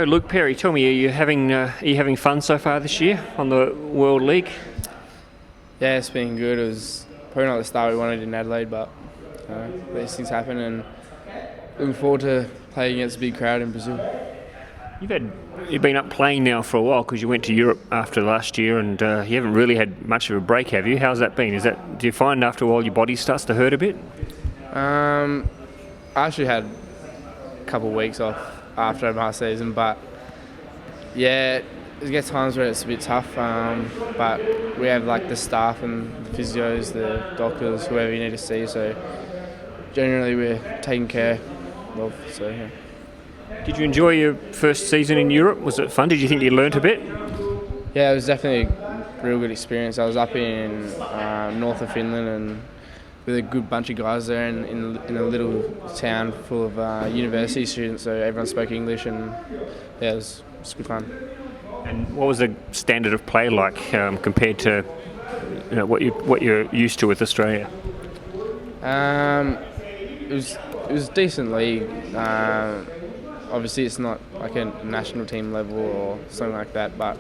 Luke Perry, tell me, are you having fun so far this year on the World League? Yeah, it's been good. It was probably not the start we wanted in Adelaide, but these things happen, and looking forward to playing against a big crowd in Brazil. You've been up playing now for a while because you went to Europe after last year, and you haven't really had much of a break, have you? How's that been? Do you find after a while your body starts to hurt a bit? I actually had a couple of weeks off after my season, but yeah, it gets times where it's a bit tough. But we have like the staff and the physios, the doctors, whoever you need to see. So generally, we're taken care of. So yeah. Did you enjoy your first season in Europe? Was it fun? Did you think you learnt a bit? Yeah, it was definitely a real good experience. I was up in north of Finland and with a good bunch of guys there in a little town full of university students, so everyone spoke English, and yeah, it was good fun. And what was the standard of play like compared to what you're used to with Australia? It was a decent league. Obviously, it's not like a national team level or something like that, but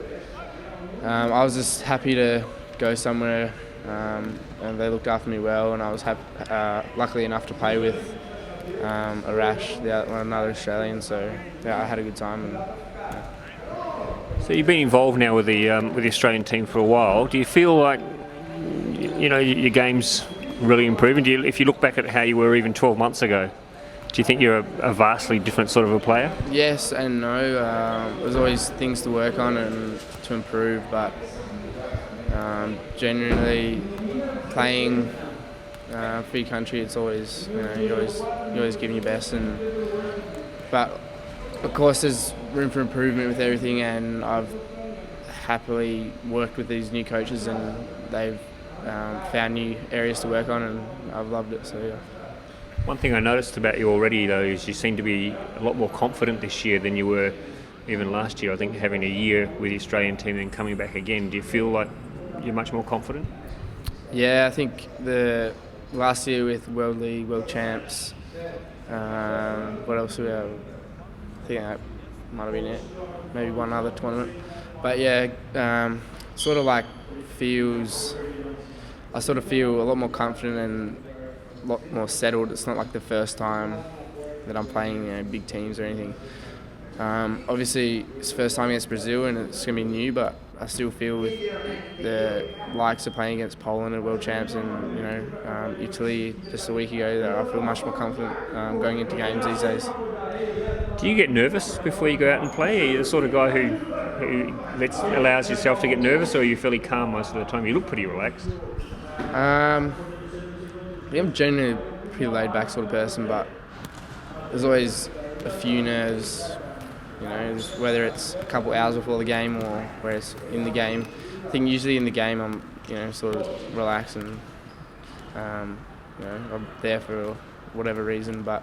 I was just happy to go somewhere. And they looked after me well, and I was luckily enough to play with Arash, another Australian. So yeah, I had a good time. So you've been involved now with the Australian team for a while. Do you feel like your game's really improving? If you look back at how you were even 12 months ago, do you think you're a vastly different sort of a player? Yes and no. There's always things to work on and to improve, but generally playing for your country, it's always you're always giving your best, but of course there's room for improvement with everything, and I've happily worked with these new coaches, and they've found new areas to work on, and I've loved it. So yeah. One thing I noticed about you already, though, is you seem to be a lot more confident this year than you were even last year. I think having a year with the Australian team and coming back again, do you feel like you're much more confident? Yeah, I think the last year with World League, World Champs, what else we have? I think that might have been it. Maybe one other tournament. But yeah, sort of like I sort of feel a lot more confident and a lot more settled. It's not like the first time that I'm playing big teams or anything. Obviously, it's the first time against Brazil, and it's going to be new, but I still feel with the likes of playing against Poland and World Champs and Italy just a week ago, that I feel much more confident going into games these days. Do you get nervous before you go out and play? Are you the sort of guy who allows yourself to get nervous, or are you fairly calm most of the time? You look pretty relaxed. I'm generally a pretty laid-back sort of person, but there's always a few nerves. Whether it's a couple hours before the game or where it's in the game. I think usually in the game I'm, sort of relaxed and, I'm there for whatever reason. But,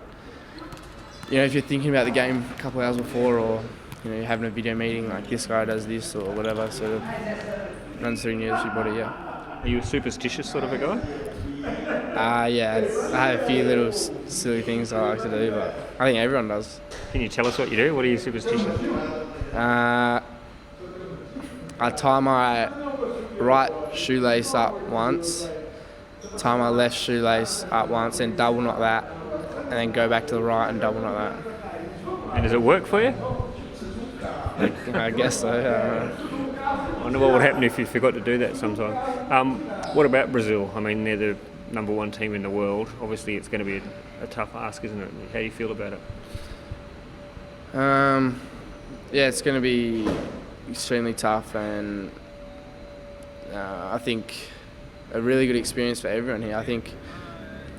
if you're thinking about the game a couple hours before, or, you're having a video meeting like this guy does this or whatever, sort of runs through your body, yeah. Are you a superstitious sort of a guy? Yeah, I have a few little silly things I like to do, but I think everyone does. Can you tell us what you do? What are you superstitious? I tie my right shoelace up once, tie my left shoelace up once, and double knot that, and then go back to the right and double knot that. And does it work for you? I guess so. I wonder what would happen if you forgot to do that sometime. What about Brazil? I mean, they're the number one team in the world. Obviously, it's going to be a tough ask, isn't it? How do you feel about it? Yeah, it's going to be extremely tough, and I think a really good experience for everyone here.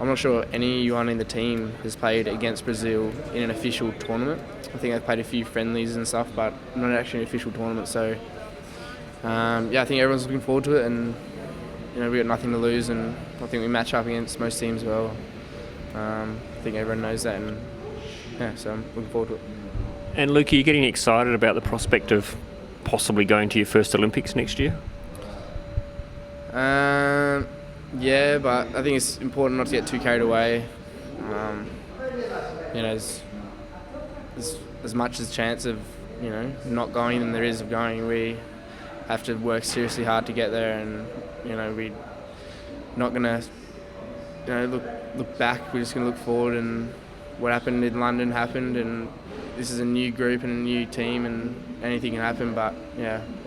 I'm not sure anyone in the team has played against Brazil in an official tournament. I think they've played a few friendlies and stuff, but not actually an official tournament. So, I think everyone's looking forward to it, and we've got nothing to lose, and I think we match up against most teams well. I think everyone knows that, and so I'm looking forward to it. And Luke, are you getting excited about the prospect of possibly going to your first Olympics next year? Yeah, but I think it's important not to get too carried away. There's as much as chance of not going than there is of going. We have to work seriously hard to get there, and we're not gonna look back. We're just gonna look forward, and what happened in London happened, and this is a new group and a new team, and anything can happen. But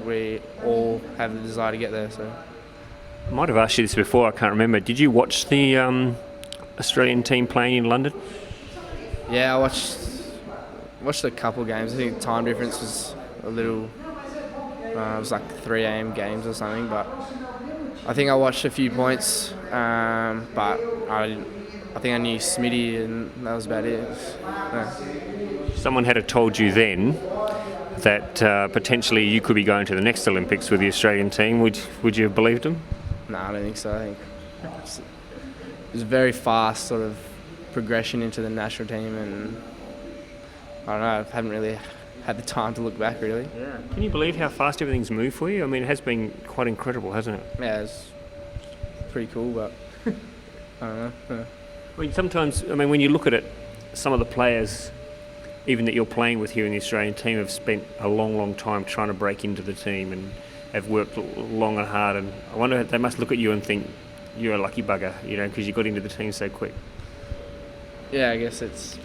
we all have the desire to get there. So I might have asked you this before. I can't remember. Did you watch the Australian team playing in London? Yeah, I watched a couple of games. I think the time difference was a little. It was like 3 a.m. games or something, but I think I watched a few points. But I think I knew Smitty, and that was about it. Someone had told you then that potentially you could be going to the next Olympics with the Australian team. Would you have believed them? No, I don't think so. I think it was a very fast sort of progression into the national team, and I don't know, I haven't really had the time to look back, really. Yeah. Can you believe how fast everything's moved for you? I mean, it has been quite incredible, hasn't it? Yeah, it's pretty cool, but I don't know. Yeah. I mean, sometimes, when you look at it, some of the players, even that you're playing with here in the Australian team, have spent a long, long time trying to break into the team and have worked long and hard. And I wonder, they must look at you and think you're a lucky bugger, because you got into the team so quick. Yeah, I guess it's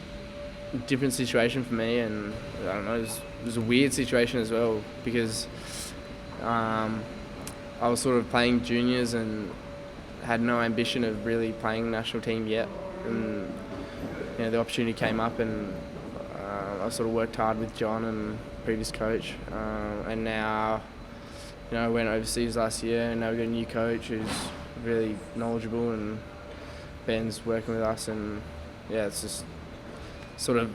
a different situation for me, and I don't know, it was a weird situation as well, because I was sort of playing juniors and had no ambition of really playing national team yet, and the opportunity came up, and I sort of worked hard with John and previous coach, and now I went overseas last year, and now we've got a new coach who's really knowledgeable, and Ben's working with us, and it's just sort of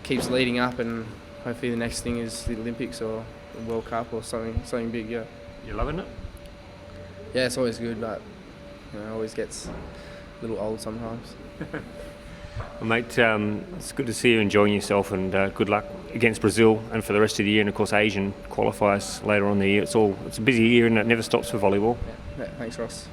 keeps leading up, and hopefully the next thing is the Olympics or the World Cup or something big. Yeah. You loving it? Yeah, it's always good, but it always gets a little old sometimes. Well, mate, it's good to see you enjoying yourself, and good luck against Brazil and for the rest of the year, and of course Asian qualifiers later on in the year. It's a busy year, and it never stops for volleyball. Yeah, thanks, Ross.